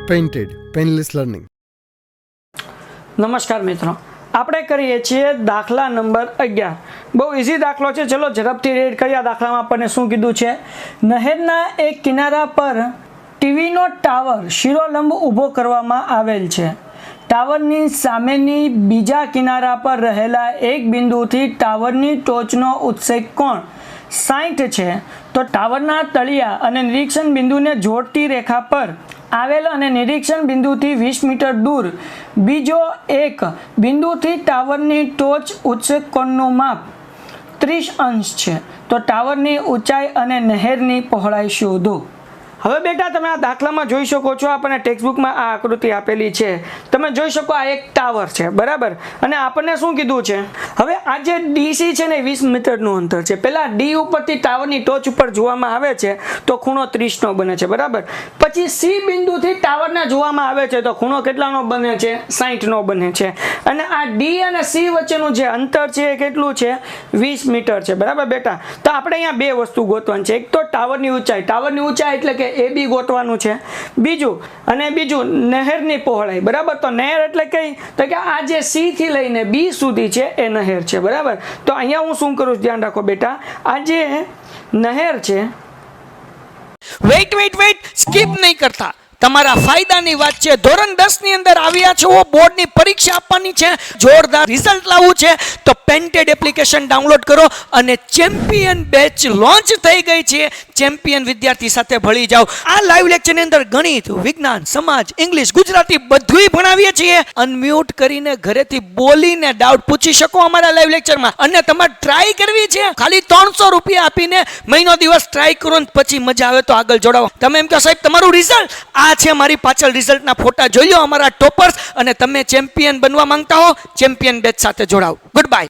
Painted painless learning. નમસ્કાર મિત્રો, આપણે કરીએ છીએ દાખલા નંબર 11. બહુ ઇઝી દાખલો છે. ચલો ઝડપથી રીડ કરીએ. આ દાખલામાં આપણને શું કીધું છે? નહેરના એક કિનારા પર ટીવીનો ટાવર શિરોલંબ ઊભો કરવામાં આવેલ છે. ટાવરની સામેની બીજા કિનારા પર રહેલા એક બિંદુથી ટાવરની ટોચનો ઉત્સેક કોણ 60 છે. તો ટાવરના તળિયા અને નિરીક્ષણ બિંદુને જોડતી રેખા પર આવેલ અને નિરીક્ષણ બિંદુથી 20 મીટર દૂર બીજો એક બિંદુથી ટાવરની ટોચ ઉત્સેક કોણનું માપ 30 અંશ છે. તો ટાવરની ઊંચાઈ અને નહેરની પહોળાઈ શોધો. હવે બેટા તમે આ દાખલામાં જોઈ શકો છો, આપણને ટેક્સ્ટબુકમાં આ આકૃતિ આપેલી છે. તમે જોઈ શકો આ એક ટાવર છે, બરાબર. અને આપણને શું કીધું છે? હવે આ જે ડીસી છે ને 20 મીટરનું અંતર છે. પહેલા ડી ઉપરથી ટાવરની ટોચ ઉપર જોવામાં આવે છે તો ખૂણો 30 નો બને છે, બરાબર. પછી સી બિંદુથી ટાવરને જોવામાં આવે છે તો ખૂણો કેટલાનો બને છે? 60 નો બને છે. અને આ ડી અને સી વચ્ચેનું જે અંતર છે એ કેટલું છે? 20 મીટર છે, બરાબર બેટા. તો આપણે અહીંયા બે વસ્તુ ગોતવાની છે. એક તો ટાવરની ઊંચાઈ. ટાવરની ઊંચાઈ એટલે કે એ બી ગોતવાનું છે. બીજું નહેરની પહોળાઈ, બરાબર. તો નહેર એટલે કઈ? તો કે આ જે સી થી લઈને બી સુધી છે એ નહેર છે, બરાબર. તો અહીંયા હું શું કરું છું? ધ્યાન રાખો બેટા, આ જે નહેર છે, વેઇટ સ્કીપ નહીં કરતા. તમારા ફાયદાની વાત છે. ધોરણ 10 ની અંદર આવ્યા છો, બોર્ડની પરીક્ષા આપવાની છે, જોરદાર રિઝલ્ટ લાવવું છે તો પેન્ટેડ એપ્લિકેશન ડાઉનલોડ કરો અને ચેમ્પિયન બેચ લોન્ચ થઈ ગઈ છે. ચેમ્પિયન વિદ્યાર્થી સાથે ભળી જાઓ. આ લાઈવ લેક્ચરની અંદર ગણિત, વિજ્ઞાન, સમાજ, ઇંગ્લિશ, ગુજરાતી બધુંય ભણાવીએ છીએ. અનમ્યુટ કરીને ઘરેથી બોલીને ડાઉટ પૂછી શકો અમારા લાઈવ લેક્ચરમાં. અને તમારે ટ્રાય કરવી છે, ખાલી 300 રૂપિયા આપીને મહિનો દિવસ ટ્રાય કરો ને પછી મજા આવે તો આગળ જોડાવો. તમે એમ કહો સાહેબ તમારું રિઝલ્ટ આ છે, મારી પાછળ રિઝલ્ટના ફોટા જોઈ લો અમારા ટોપર્સ. અને તમે ચેમ્પિયન બનવા માંગતા હો, ચેમ્પિયન બેચ સાથે જોડાઓ. Good bye.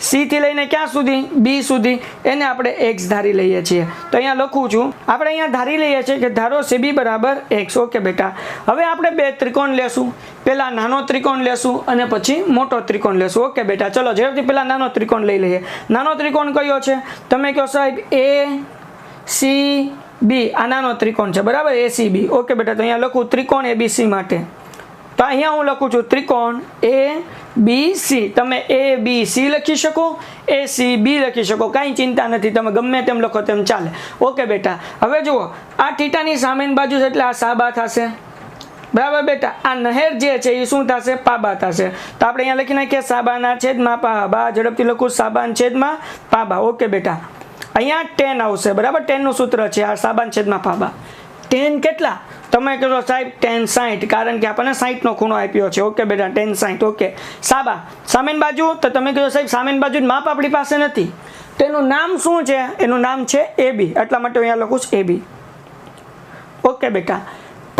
સી થી લઈને ક્યાં સુધી? બી સુધી. એને આપણે એક્સ ધારી લઈએ છીએ. તો અહીંયા લખું છું, આપણે અહીંયા ધારી લઈએ છીએ કે ધારો CB બરાબર એક્સ. ઓકે બેટા. હવે આપણે બે ત્રિકોણ લેશું. પહેલા નાનો ત્રિકોણ લેશું અને પછી મોટો ત્રિકોણ લેશું. ઓકે બેટા, ચલો ઝડપથી પહેલા નાનો ત્રિકોણ લઈ લઈએ. નાનો ત્રિકોણ કયો છે? તમે કહો સાહેબ ACB. આ નાનો ત્રિકોણ છે, બરાબર. ACB. ઓકે બેટા. તો અહીંયા લખું ત્રિકોણ ABC માટે. તો અહીંયા હું લખું છું ત્રિકોણ ABC. તમે ABC લખી શકો, ACB લખી શકો, કાંઈ ચિંતા નથી. તમે ગમે તેમ લખો તેમ ચાલે. ઓકે બેટા. હવે જુઓ, આ થીટાની સામેની બાજુ છે એટલે આ સાબા થશે, બરાબર બેટા. આ નહેર જે છે એ શું થશે? પાબા થશે. તો આપણે અહીંયા લખી નાખીએ સાબાના છેદમાં પાબા. ઝડપથી લખું સાબાના છેદમાં પાબા. ઓકે બેટા. અહીંયા 10 આવશે, બરાબર. 10 નું સૂત્ર છે આ સાબાના છેદમાં પાબા. 10 કેટલા? તમે કહો સાહેબ 10 60, કારણ કે આપણને 60 નો ખૂણો આપ્યો છે. ઓકે બેટા, 10 60. ઓકે. સાબા સામેની બાજુ. તો તમે કહો સાહેબ સામેની બાજુ માપ આપણી પાસે નથી, તેનું નામ શું છે? એનું નામ છે AB. એટલા માટે અહીંયા લખું છું AB. ઓકે બેટા.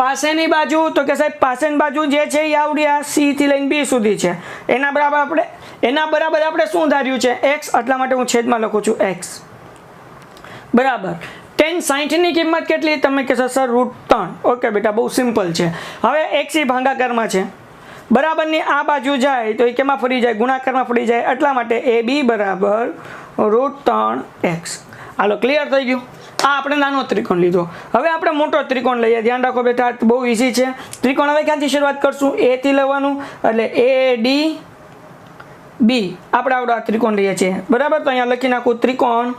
પાસેની બાજુ. તો કે સાહેબ પાસેની બાજુ જે છે એ આવડી આ C થી લઈને B સુધી છે. એના બરાબર આપણે શું ધાર્યું છે? X. એટલા માટે હું છેદમાં લખું છું X, બરાબર. 10 60 ની કિંમત કેટલી? તમે કહેશો સર √3. ઓકે બેટા, બહુ સિમ્પલ છે. હવે x એ ભાગાકારમાં છે, બરાબર. ની આ બાજુ જાય તો એ કેમાં ફરી જાય? ગુણાકારમાં ફરી જાય. એટલા માટે AB બરાબર √3x. હાલો, ક્લિયર થઈ ગયું. આ આપણે નાનો ત્રિકોણ લીધો. હવે આપણે મોટો ત્રિકોણ લઈએ. ધ્યાન રાખો બેટા, બહુ ઇઝી છે ત્રિકોણ. હવે ક્યાંથી શરૂઆત કરશું? A થી લેવાનું, એટલે ADB. આપણે આવડો આ ત્રિકોણ લઈએ છીએ, બરાબર. તો અહીંયા લખી નાખું ત્રિકોણ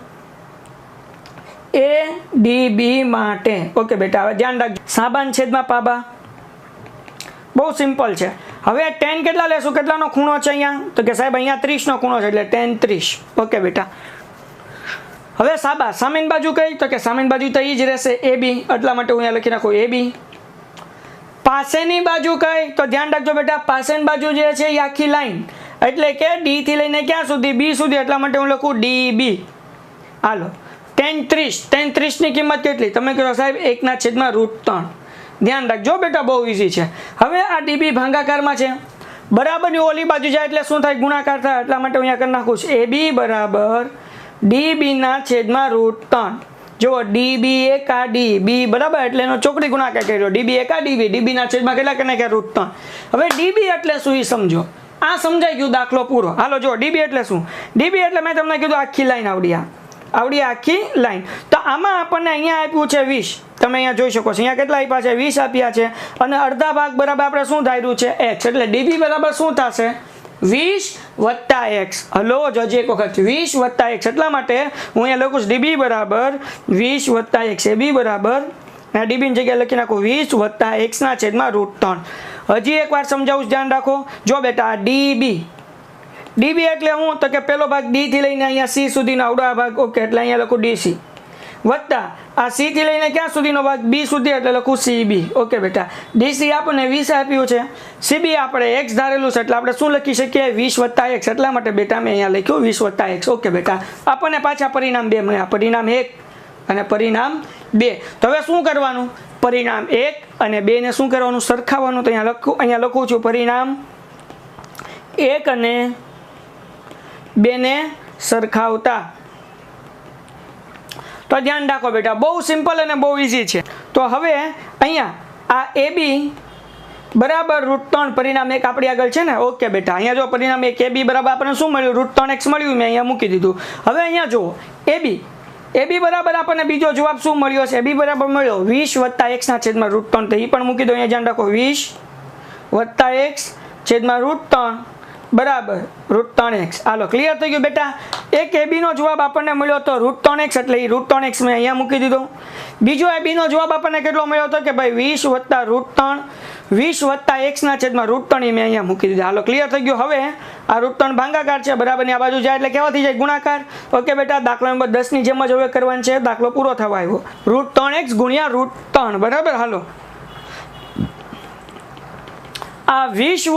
ADB માટે. ઓકે બેટા. હવે ધ્યાન રાખજો, સાબાન છેદમાં પાબા. બહુ સિમ્પલ છે. હવે 10 કેટલા લેશું? કેટલાનો ખૂણો છે અહીંયા? તો કે સાહેબ અહીંયા 30 નો ખૂણો છે એટલે 10 30. ઓકે બેટા. હવે સાબા સામેની બાજુ કઈ? તો કે સામેની બાજુ તો એ જ રહેશે AB. એટલા માટે હું અહીંયા લખી નાખું AB. પાસેની બાજુ કઈ? તો ધ્યાન રાખજો બેટા, પાસેની બાજુ જે છે એ આખી લાઈન, એટલે કે D થી લઈને ક્યાં સુધી? B સુધી. એટલા માટે હું લખું DB. હાલો, 10 30. 10 30 ની કિંમત કેટલી? તમે કહો સાહેબ 1/√3. ધ્યાન રાખજો બેટા, બહુ ઇઝી છે. હવે આ DB ભાગાકારમાં છે, બરાબર. ની ઓલી બાજુ જાય એટલે શું થાય? ગુણાકાર થાય. એટલા માટે હું અહીંયા કરી નાખું છું AB બરાબર DB/√3. જો DB એકા DB, બરાબર. એટલે એનો ચોકડી ગુણાકાર કર્યો. DB એકા DB, DB ના છેદમાં કેટલા કરી નાખ્યા? √3. હવે DB એટલે શું એ સમજો. આ સમજાઈ ગયું, દાખલો પૂરો. હાલો જો, DB એટલે શું? DB એટલે મેં તમને કીધું આખી લાઈન આવડી આખી લાઈન. તો આમાં આપણને અહીંયા આપ્યું છે 20, તમે અહીંયા જોઈ શકો છો અહીંયા કેટલા આપ્યા છે 20 આપ્યા છે અને અડધા ભાગ બરાબર આપણે શું ધાર્યું છે x, એટલે db બરાબર શું થશે 20 + x. હલો જોજે એક વખત 20 + x, એટલા માટે હું અહીંયા લખું છું db બરાબર 20 + x, ab બરાબર db ની જગ્યાએ લખી નાખો 20 + x ના છેદમાં √3. હજી એકવાર સમજાવું, ધ્યાન રાખો. જો બેટા db એટલે હું તો કે પેલો ભાગ d થી લઈને અહીંયા c સુધીનો આવડો આ ભાગ, ઓકે, એટલે અહીંયા લખું dc વત્તા આ c થી લઈને ક્યાં સુધીનો ભાગ b સુધી, એટલે લખું cb. ઓકે બેટા, dc આપણને 20 આપ્યું છે, cb આપણે x ધારેલું છે, એટલે આપણે શું લખી શકીએ 20 + x, એટલા માટે બેટા મેં અહીંયા લખ્યું 20 + x. ઓકે બેટા, આપણને પાછા પરિણામ 2 મળ્યા, પરિણામ 1 અને પરિણામ 2. તો હવે શું કરવાનું, પરિણામ 1 અને 2 ને શું કરવાનું, સરખાવવાનું. તો અહીંયા લખું છું પરિણામ 1 અને 2 ને સરખાવતા. તો ધ્યાન રાખો બેટા, બહુ સિમ્પલ અને બહુ ઇઝી છે. તો હવે અહીંયા આ ab બરાબર √3, પરિણામ 1 આપણી આગળ છે ને. ઓકે બેટા, અહીંયા જો પરિણામ 1 ab બરાબર આપણને શું મળ્યું √3x મળ્યું, મેં અહીંયા મૂકી દીધું. હવે અહીંયા જુઓ ab બરાબર આપણને બીજો જવાબ શું મળ્યો છે, ab બરાબર મળ્યો 20 + x ના છેદમાં √3. તો એ પણ મૂકી દો અહીંયા, ધ્યાન રાખો 20 + x છેદમાં √3 બરાબર √3x. હાલો ક્લિયર થઈ ગયું બેટા. એક ab નો જવાબ આપણને મળ્યો તો √3x, એટલે એ √3x મેં અહીંયા મૂકી દીધો. બીજો ab નો જવાબ આપણને કેટલો મળ્યો હતો કે ભાઈ 20 + x ના છેદમાં √3 મેં અહીંયા મૂકી દીધા. હાલો ક્લિયર થઈ ગયું. હવે આ √3 ભાગાકાર છે, બરાબર ની આ બાજુ જાય એટલે કેવા થઈ જાય ગુણાકાર. ઓકે બેટા, દાખલા નંબર 10 ની જેમ જ હવે કરવાનું છે, દાખલો પૂરો થવા આવ્યો. √3x × √3 બરાબર. હાલો આ 20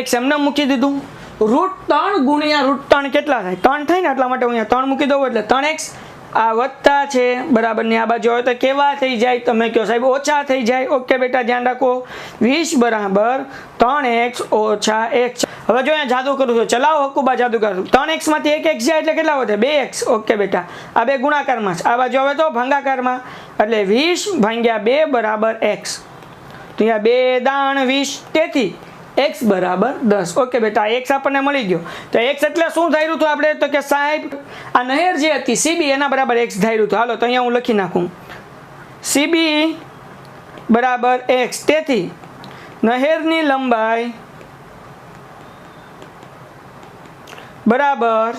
+ x એમને મૂકી દીધું, √3 × √3 કેટલા થાય 3 થાય ને, એટલા માટે હું અહીંયા 3 મૂકી દઉં, એટલે 3x. આ વત્તા છે બરાબર ની આ બાજુ હોય તો કેવા થઈ જાય, તમે કહો સાહેબ ઓછા થઈ જાય. ઓકે બેટા, ધ્યાન રાખો 20 બરાબર 3x - x. હવે જો અહીંયા જાદુ કરું છું, ચલાવો હકુબા જાદુ કરું. 3x માંથી 1x જાય એટલે કેટલા વધે 2x. ઓકે બેટા, આ બે ગુણાકારમાં છે, આ બાજુ હવે તો ભાગાકારમાં, એટલે 20 / 2 બરાબર x. તો અહીંયા 2 દાણ 20, તેથી x બરાબર 10. ઓકે બેટા, x આપણને મળી ગયો. તો x એટલે શું ધાર્યું હતું આપણે, તો કે સાહેબ આ નહેર જે હતી cb એના બરાબર x ધાર્યું હતું. હાલો તો અહીંયા હું લખી નાખું cb બરાબર x. તેથી નહેરની લંબાઈ બરાબર,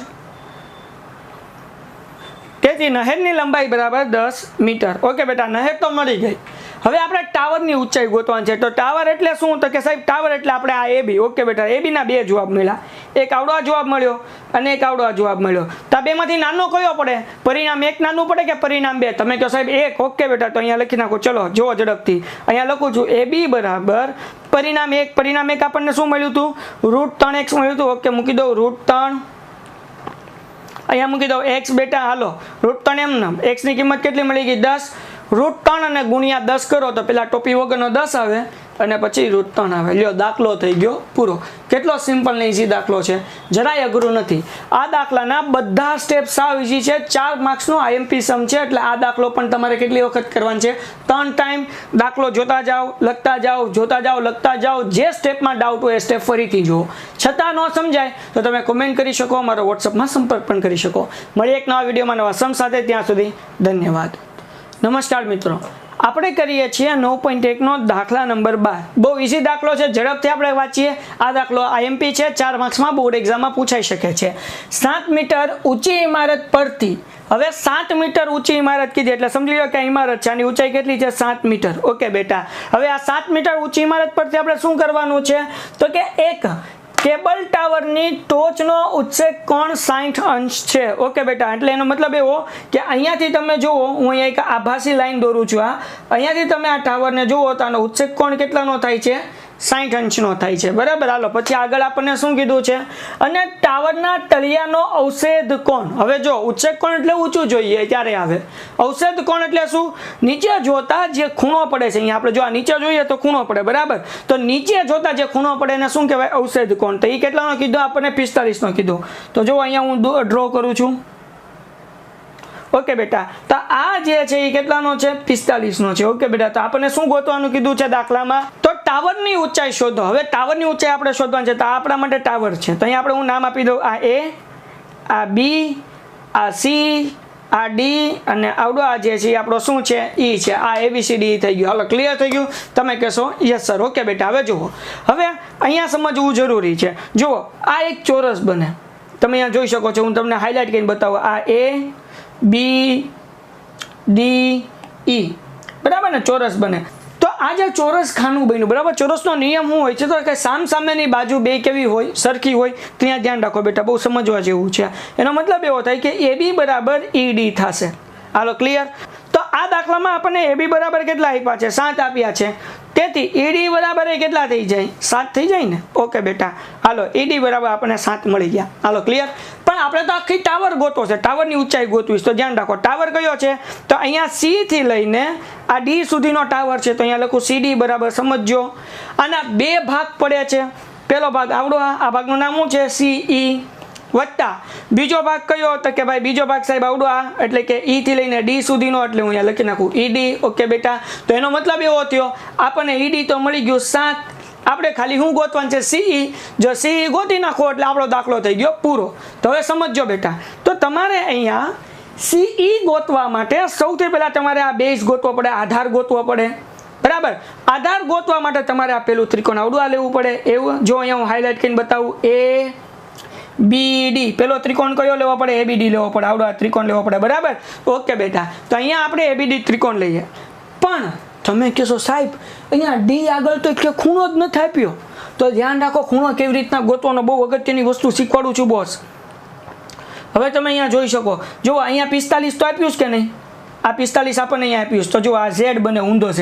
તેથી નહેરની લંબાઈ બરાબર 10 મીટર. ઓકે બેટા, નહેર તો મળી ગઈ. હવે આપણે ટાવરની ઊંચાઈ ગોતવાની છે. તો ટાવર એટલે શું, તો કે સાહેબ ટાવર એટલે આપણે આ ab. ઓકે બેટા, ab ના 2 જવાબ મળ્યા, એક આવડો જવાબ મળ્યો અને એક આવડો જવાબ મળ્યો. તો આ બેમાંથી નાનો કયો પડે, પરિણામ 1 નાનું પડે કે પરિણામ 2, તમે કહો સાહેબ 1. ઓકે બેટા, તો અહીંયા લખી નાખો. ચલો જુઓ ઝડપથી, અહીંયા લખું છું ab બરાબર પરિણામ 1. પરિણામ 1 આપણને શું મળ્યું હતું √3x મળ્યું હતું. ઓકે, મૂકી દઉં √3, અહીંયા મૂકી દઉં x બેટા. હાલો √3 એમ x ની કિંમત કેટલી મળી ગઈ 10. √3 અને ગુણ્યા 10 કરો તો પેલા ટોપી વગરનો 10 આવે અને પછી √3 આવે. લ્યો, દાખલો થઈ ગયો પૂરો. કેટલો સિમ્પલ ને ઇઝી દાખલો છે, જરાય અઘરું નથી. આ દાખલાના બધા સ્ટેપ સાવ ઇઝી છે. 4 માર્ક્સનો IMP સમ છે, એટલે આ દાખલો પણ તમારે કેટલી વખત કરવાનો છે 3 ટાઈમ. દાખલો જોતા જાઓ, લખતા જાઓ, જોતા જાઓ, લખતા જાઓ. જે સ્ટેપમાં ડાઉટ હોય એ સ્ટેપ ફરીથી જુઓ. છતાં ન સમજાય તો તમે કોમેન્ટ કરી શકો, અમારો વોટ્સઅપમાં સંપર્ક પણ કરી શકો. મળીએ એક નવા વિડીયોમાં નવા સમ સાથે. ત્યાં સુધી ધન્યવાદ. નમસ્કાર મિત્રો, આપણે કરીએ છીએ 9.1 નો દાખલા નંબર 12. બહુ ઇઝી દાખલો છે, ઝડપથી આપણે વાંચીએ. આ દાખલો IMP છે, 4 માર્ક્સમાં બોર્ડ એક્ઝામમાં પૂછાઈ શકે છે. 7 મીટર ઊંચી ઇમારત પરથી, હવે 7 મીટર ઊંચી ઇમારત કીધી એટલે સમજી લો કે આ ઇમારત છે, આની ઊંચાઈ કેટલી છે 7 મીટર. ઓકે બેટા, હવે આ 7 મીટર ઊંચી ઇમારત પરથી આપણે શું કરવાનું છે, તો કે એક કેબલ ટાવરની ટોચનો ઉત્સેક કોણ 60 અંશ છે. ઓકે બેટા, એટલે એનો મતલબ એવો કે અહીંયાથી તમે જુઓ, હું અહીંયા એક આભાસી લાઈન દોરું છું. અહીંયાથી તમે આ ટાવરને જુઓ તો આનો ઉત્સેક કોણ કેટલાનો થાય છે 60 અંશનો થાય છે. બરાબર. હાલો પછી આગળ આપણને શું કીધું છે, અને ટાવરના તળિયાનો અવષેધ કોણ. હવે જો ઉત્સેક કોણ એટલે ઊંચું જોઈએ ત્યારે આવે, અવષેધ કોણ એટલે શું, નીચે જોતા જે ખૂણો પડે છે. અહીંયા આપણે જો આ નીચે જોઈએ તો ખૂણો પડે, બરાબર. તો નીચે જોતા જે ખૂણો પડે એને શું કહેવાય અવષેધ કોણ. તો એ કેટલાનો કીધો આપણને 45 નો કીધો. તો જો અહીંયા હું ડ્રો કરું છું. ઓકે બેટા, તો આ જે છે એ કેટલાનો છે 45 નો છે. ઓકે બેટા, તો આપણને શું ગોતવાનું કીધું છે દાખલામાં, તો ટાવરની ઊંચાઈ શોધો. હવે ટાવરની ઊંચાઈ આપણે શોધવાની છે, તો આપણા માટે ટાવર છે. તો અહીંયા આપણે હું નામ આપી દઉં, આ A, આ B, આ C આ ડી અને આવડો આ જે છે આપણો શું છે ઈ છે. આ ABCD થઈ ગયું. હાલો ક્લિયર થઈ ગયું? તમે કહેશો યસ સર. ઓકે બેટા, હવે જુઓ, હવે અહીંયા સમજવું જરૂરી છે. જુઓ, આ એક ચોરસ બને, તમે અહીંયા જોઈ શકો છો, હું તમને હાઇલાઇટ કરીને બતાવું. આ ABDE બરાબર ને, ચોરસ બને. તો આ જે ચોરસ ખાનું બન્યું બરાબર, ચોરસનો નિયમ શું હોય છે તો કે સામસામેની બાજુ બે કેવી હોય, સરખી હોય. ત્યાં ધ્યાન રાખો બેટા, બહુ સમજવા જેવું છે. એનો મતલબ એવો થાય કે AB બરાબર ED થશે. હાલો ક્લિયર? તો આ દાખલામાં આપણને AB બરાબર કેટલા આપ્યા છે? 7 આપ્યા છે. તેથી ED બરાબર એ કેટલા થઈ જાય? 7 થઈ જાય ને. ઓકે બેટા, હાલો ED બરાબર આપણને 7 મળી ગયા. હાલો ક્લિયર? પણ આપણે તો આખી ટાવર ગોતવો છે, ટાવરની ઊંચાઈ ગોતવી. તો ધ્યાન રાખો, ટાવર કયો છે? તો અહીંયા C થી લઈને આ D સુધીનો ટાવર છે. તો અહીંયા લખું CD બરાબર, સમજજો. આના બે ભાગ પડે છે. પહેલો ભાગ આવડો, આ ભાગનું નામ શું છે? CE વત્તા બીજો ભાગ કયો? તો કે ભાઈ બીજો ભાગ સાહેબ આવડો આ, એટલે કે E થી લઈને D સુધીનો, એટલે હું અહીંયા લખી નાખું ED. ઓકે બેટા, તો એનો મતલબ એવો થયો આપણને ED તો મળી ગયું 7. આપણે ખાલી શું ગોતવાનું છે? CE. જો CE ગોતી નાખો એટલે આપણો દાખલો થઈ ગયો પૂરો. તો હવે સમજો બેટા, તો તમારે અહીંયા CE ગોતવા માટે સૌથી પહેલા તમારે આ બેઝ ગોતવો પડે, આધાર ગોતવો પડે બરાબર. આધાર ગોતવા માટે તમારે આ પેલું ત્રિકોણ આવડું આ લેવું પડે. એવું જો અહીંયા હું હાઇલાઇટ કરીને બતાવું, ABD પેલો ત્રિકોણ કયો લેવો પડે? ABD લેવો પડે. આવડો આ ત્રિકોણ લેવો પડે બરાબર. ઓકે બેટા, તો અહીંયા આપણે ABD ત્રિકોણ લઈએ. પણ તમે કહેશો સાહેબ અહીંયા D આગળ તો કે ખૂણો જ નથી આપ્યો. તો ધ્યાન રાખો, ખૂણો કેવી રીતના ગોતવાનો, બહુ અગત્યની વસ્તુ શીખવાડું છું બોસ. હવે તમે અહીંયા જોઈ શકો, જો અહીંયા 45 તો આપ્યું છે કે નહીં? આ 45 આપણને અહીંયા આપ્યું છે. તો જો આ Z બને, ઊંધો Z.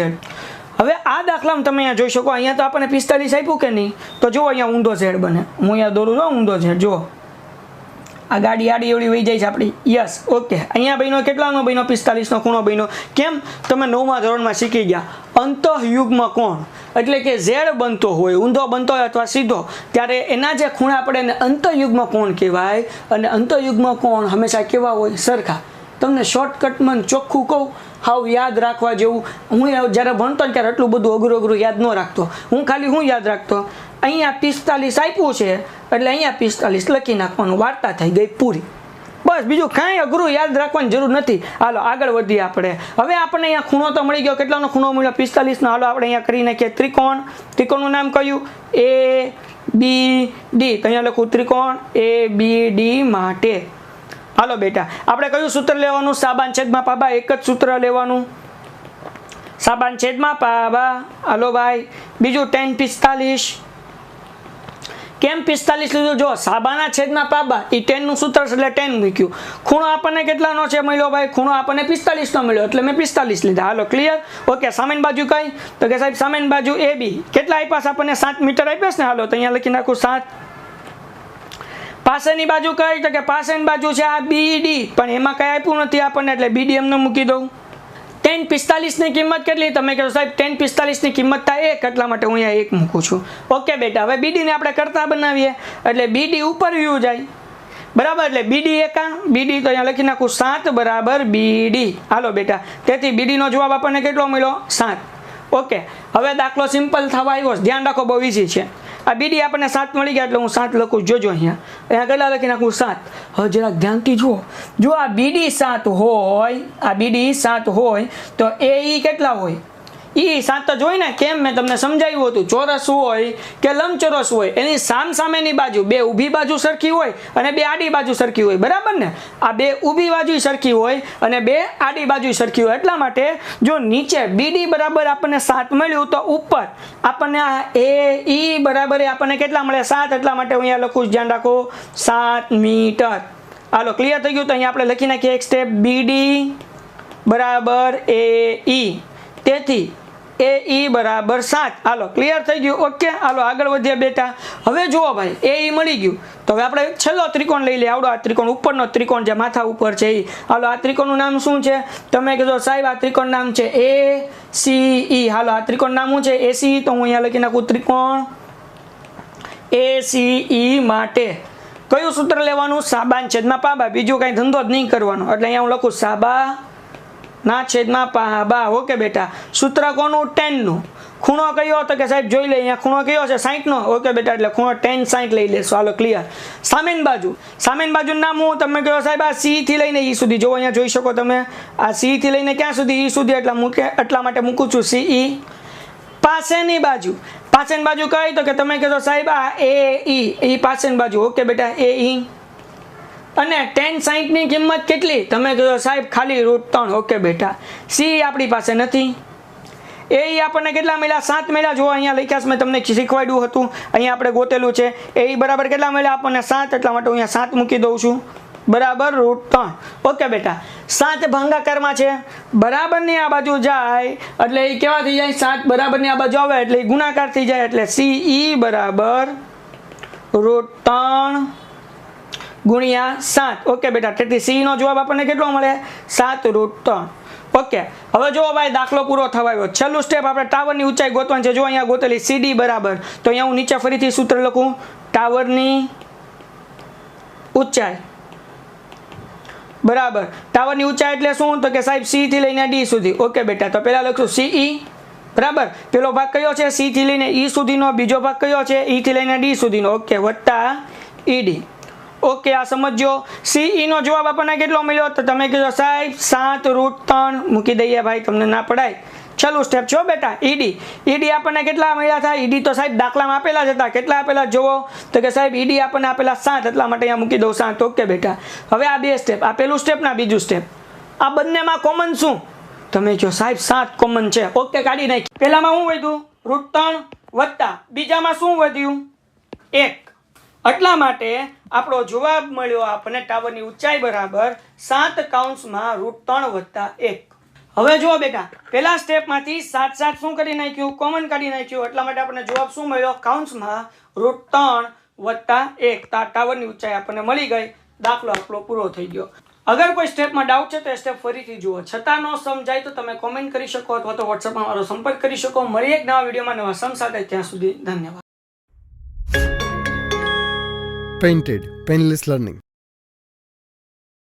હવે આ દાખલામાં તમે અહીંયા જોઈ શકો, અહીંયા તો આપણને 45 આપ્યું કે નહીં? તો જો અહીંયા ઊંધો Z બને. હું અહીંયા દોરું છું ઊંધો Z. જો આ ગાડી આડી એવડી વહી જાય છે આપણી. યસ. ઓકે, અહીંયા બન્યો કેટલાનો બન્યો? 45નો ખૂણો બન્યો. કેમ? તમે 9મા ધોરણમાં શીખી ગયા અંતઃયુગ્મ કોણ, એટલે કે Z બનતો હોય, ઊંધો બનતો હોય અથવા સીધો, ત્યારે એના જે ખૂણા પડે ને અંતઃયુગ્મ કોણ કહેવાય. અને અંતઃયુગ્મ કોણ હંમેશા કેવા હોય? સરખા. તમને શોર્ટકટમાં ચોખ્ખું કહું, હાવ યાદ રાખવા જેવું. હું જ્યારે ભણતો ને ત્યારે એટલું બધું અઘરું યાદ ન રાખતો. હું ખાલી હું યાદ રાખતો, અહીંયા 45 આપ્યું છે એટલે અહીંયા 45 લખી નાખવાનું, વાર્તા થઈ ગઈ પૂરી. બસ, બીજું કાંઈ અઘરું યાદ રાખવાની જરૂર નથી. હાલો આગળ વધીએ આપણે. હવે આપણને અહીંયા ખૂણો તો મળી ગયો. કેટલાનો ખૂણો મળ્યો? 45નો. હાલો આપણે અહીંયા કરી નાખીએ ત્રિકોણ. ત્રિકોણનું નામ કયું? ABD. તો અહીંયા લખું ત્રિકોણ ABD માટે. હાલો બેટા, આપણે કયું સૂત્ર લેવાનું? સાબાન છેદમાં પાબા. એક જ સૂત્ર લેવાનું, સાબાન છેદમાં પાબા. હાલો ભાઈ, બીજું tan 45. કેમ 45 લીધું? જો સાબાના છેદમાં પાબા, એ 10 નું સૂત્ર એટલે 10 મૂક્યું. ખૂણો આપણને કેટલાનો છે મળ્યો ભાઈ? ખૂણો આપણને 45નો મળ્યો એટલે મેં 45 લીધા. હાલો ક્લિયર? ઓકે, સામેની બાજુ કઈ? તો કે સાહેબ સામેની બાજુ AB. કેટલા આપ્યા છે આપણને? 7 મીટર આપ્યા છે ને. હાલો તો અહીંયા લખી નાખું 7. પાસેની બાજુ કઈ? તો કે પાસેની બાજુ છે આ BD, પણ એમાં કઈ આપ્યું નથી આપણને એટલે BD એમને મૂકી દઉં. tan 45 ની કિંમત કેટલી? તમે કહો સાહેબ tan 45 ની કિંમત થાય 1, એટલા માટે હું અહીંયા 1 મૂકું છું. ઓકે બેટા, હવે BD ને આપણે કરતા બનાવીએ એટલે BD ઉપર વ્યૂ જાય બરાબર. એટલે BD એકા BD તો અહીંયા લખી નાખું 7 બરાબર BD. હાલો બેટા, તેથી BD નો જવાબ આપણને કેટલો મળ્યો? 7. ઓકે, હવે દાખલો સિમ્પલ થવા આવ્યો. ધ્યાન રાખો, બહુ ઈઝી છે. આ BD આપણને 7 મળી ગયા એટલે હું 7 લખું. જોજો અહીંયા કેટલા લખી નાખું? 7. હવે જરાક ધ્યાનથી જુઓ, જો આ BD 7 હોય, આ BD 7 હોય તો AE કેટલા હોય? એ 7 જ હોય ને. કેમ? મેં તમને સમજાવ્યું હતું, ચોરસ હોય કે લંબચોરસ હોય, એની સામસામેની બાજુ બે ઊભી બાજુ સરખી હોય અને બે આડી બાજુ સરખી હોય બરાબર ને. આ બે ઊભી બાજુ સરખી હોય અને બે આડી બાજુ સરખી હોય. એટલા માટે જો નીચે BD બરાબર આપણને 7 મળ્યું તો ઉપર આપણને આ AE બરાબર આપણને કેટલા મળે? 7. એટલા માટે હું અહીંયા લખું, ધ્યાન રાખો, 7 મીટર. હાલો ક્લિયર થઈ ગયું? તો અહીંયા આપણે લખી નાખીએ એક સ્ટેપ, BD બરાબર AE. તેથી AE બરાબર 7. હાલો ક્લિયર થઈ ગયું? ઓકે, હાલો આગળ વધીએ બેટા. હવે જુઓ ભાઈ, AE મળી ગયું તો હવે આપણે છેલ્લો ત્રિકોણ લઈ લઈએ. આવડો આ ત્રિકોણ, ઉપરનો ત્રિકોણ જે માથા ઉપર છે એ. હાલો આ ત્રિકોણનું નામ શું છે? તમે કીધો સાહેબ આ ત્રિકોણ નામ છે ACE. હાલો આ ત્રિકોણ નામ શું છે? ACE. તો હું અહીંયા લખી નાખું ત્રિકોણ ACE માટે કયું સૂત્ર લેવાનું? સાબાન છેદમાં પાબા. બીજું કાંઈ ધંધો જ નહીં કરવાનો એટલે અહીંયા હું લખું સાબા ના છેદમાં બા. ઓકે બેટા. સૂત્ર કોનું? ટેનનું. ખૂણો કયો? તો કે સાહેબ જોઈ લે અહીંયા ખૂણો કયો છે? 60નો. ઓકે બેટા, એટલે ખૂણો tan 60 લઈ લેશો. હાલો ક્લિયર. સામેની બાજુનું નામ હું તમે કહો સાહેબ આ C થી લઈને E સુધી. જો અહીંયા જોઈ શકો તમે, આ C થી લઈને ક્યાં સુધી? E સુધી. એટલા માટે મૂકું છું CE. પાસેની બાજુ કઈ? તો કે તમે કહેશો સાહેબ આ AE. પાસેની બાજુ. ઓકે બેટા, AE. અને tan 60 ની કિંમત કેટલી? તમે કહેશો સાહેબ ખાલી √3. ઓકે બેટા. C આપણી પાસે નથી. એ આપણને કેટલા મળ્યા? 7 મળ્યા. જો અહીંયા લખ્યા છે, મેં તમને શીખવાડ્યું હતું, અહીંયા આપણે ગોતેલું છે. એ બરાબર કેટલા મળ્યા આપણને? 7. એટલા માટે અહીંયા 7 મૂકી દઉં છું. બરાબર √3. ઓકે બેટા. 7 ભાગાકારમાં છે, બરાબરની આ બાજુ જાય એટલે એ કેવા થઈ જાય? 7 બરાબરની આ બાજુ આવે એટલે એ ગુણાકાર થઈ જાય. એટલે CE બરાબર √3 ગુણ્યા 7. ઓકે બેટા, તેથી C નો જવાબ આપણને કેટલો મળે? 7 √3. ઓકે, હવે જો ભાઈ દાખલો પૂરો થવા આવ્યો. છેલ્લું સ્ટેપ આપણે ટાવરની ઊંચાઈ ગોતવાની છે. જો અહીંયા ગોતેલી CD બરાબર, તો અહીંયા હું નીચે ફરીથી સૂત્ર લખું. ટાવરની ઊંચાઈ બરાબર. ટાવરની ઊંચાઈ એટલે શું? તો કે સાહેબ C થી લઈને D સુધી. ઓકે બેટા, તો પહેલા લખશું CE બરાબર. પેલો ભાગ કયો છે? C થી લઈને E સુધીનો. બીજો ભાગ કયો છે? E થી લઈને D સુધીનો. ઓકે, વત્તા ED. ઓકે, આ સમજો. CE નો જવાબ આપણને કેટલો મળ્યો? તો તમે કહેજો સાહેબ 7 √3 મૂકી દઈએ ભાઈ, તમને ના પડાય. છેલ્લું સ્ટેપ છો બેટા, ED આપણને કેટલા મળ્યા હતા? ED તો સાહેબ દાખલામાં આપેલા જ હતા. કેટલા આપેલા જોવો? તો કે સાહેબ ED આપણને આપેલા 7. એટલા માટે અહીંયા મૂકી દઉં 7. ઓકે બેટા. હવે આ બે સ્ટેપ, આ પેલું સ્ટેપ ના બીજું સ્ટેપ, આ બંનેમાં કોમન શું? તમે કહો સાહેબ 7 કોમન છે. ઓકે, કાઢી નાખી. પહેલામાં શું વધ્યું? √3 વત્તા બીજામાં શું વધ્યું? 1. એટલા માટે આપણો જવાબ મળ્યો આપણને ટાવરની ઊંચાઈ બરાબર 7 કૌંસમાં √3 વત્તા 1. હવે જુઓ બેટા, પહેલા સ્ટેપમાંથી 7 શું કરી નાખ્યું? કોમન કાઢી નાખ્યું. એટલા માટે આપણને જવાબ શું મળ્યો? કૌંસમાં √3 વત્તા 1. ટાવરની ઊંચાઈ આપણને મળી ગઈ. દાખલો આપણો પૂરો થઈ ગયો. અગર કોઈ સ્ટેપમાં ડાઉટ છે તો એ સ્ટેપ ફરીથી જુઓ. છતાં ન સમજાય તો તમે કોમેન્ટ કરી શકો અથવા તો વોટ્સઅપમાં મારો સંપર્ક કરી શકો. મળી એક નવા વિડીયોમાં નવા સમ સાથે. ત્યાં સુધી ધન્યવાદ. Painted, Painless Learning.